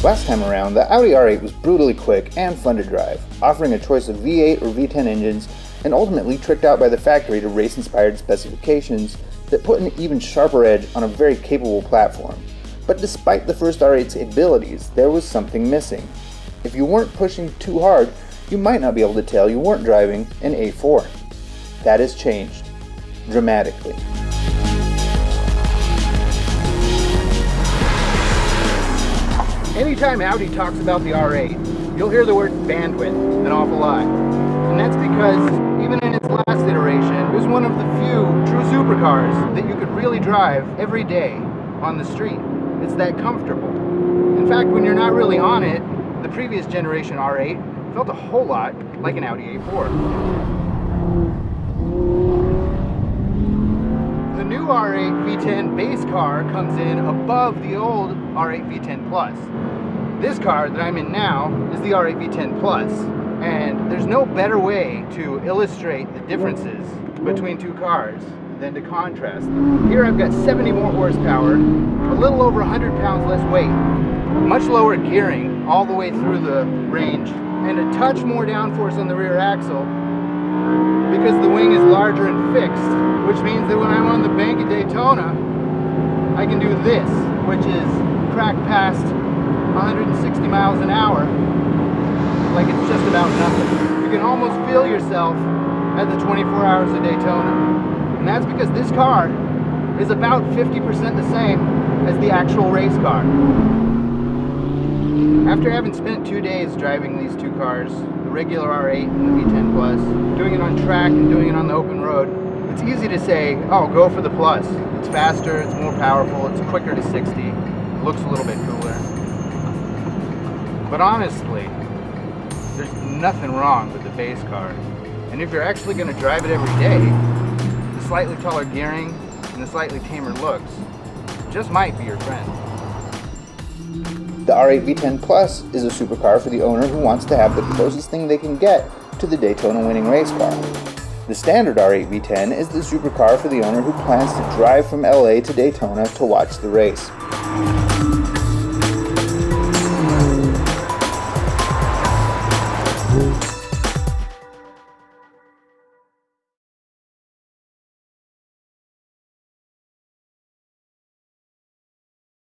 Last time around, the Audi R8 was brutally quick and fun to drive, offering a choice of V8 or V10 engines, and ultimately tricked out by the factory to race-inspired specifications that put an even sharper edge on a very capable platform. But despite the first R8's abilities, there was something missing. If you weren't pushing too hard, you might not be able to tell you weren't driving an A4. That has changed, dramatically. Anytime Audi talks about the R8, you'll hear the word bandwidth an awful lot. And that's because even in its last iteration, it was one of the few true supercars that you could really drive every day on the street. It's that comfortable. In fact, when you're not really on it, the previous generation R8 felt a whole lot like an Audi A4. The new R8 V10 base car comes in above the old R8 V10 Plus. This car that I'm in now is the R8 V10 Plus, and there's no better way to illustrate the differences between two cars than to contrast them. Here I've got 70 more horsepower, a little over 100 pounds less weight, much lower gearing all the way through the range, and a touch more downforce on the rear axle because the wing is larger and fixed, which means that when I'm on the bank at Daytona, I can do this, which is crack past 160 miles an hour like it's just about nothing. You can almost feel yourself at the 24 hours of Daytona. And that's because this car is about 50% the same as the actual race car. After having spent 2 days driving these two cars, the regular R8 and the V10 Plus, doing it on track and doing it on the open road, it's easy to say, oh, go for the Plus. It's faster, it's more powerful, it's quicker to 60, it looks a little bit cooler. But honestly, there's nothing wrong with the base car. And if you're actually going to drive it every day, the slightly taller gearing and the slightly tamer looks just might be your friend. The R8 V10 Plus is a supercar for the owner who wants to have the closest thing they can get to the Daytona winning race car. The standard R8 V10 is the supercar for the owner who plans to drive from LA to Daytona to watch the race.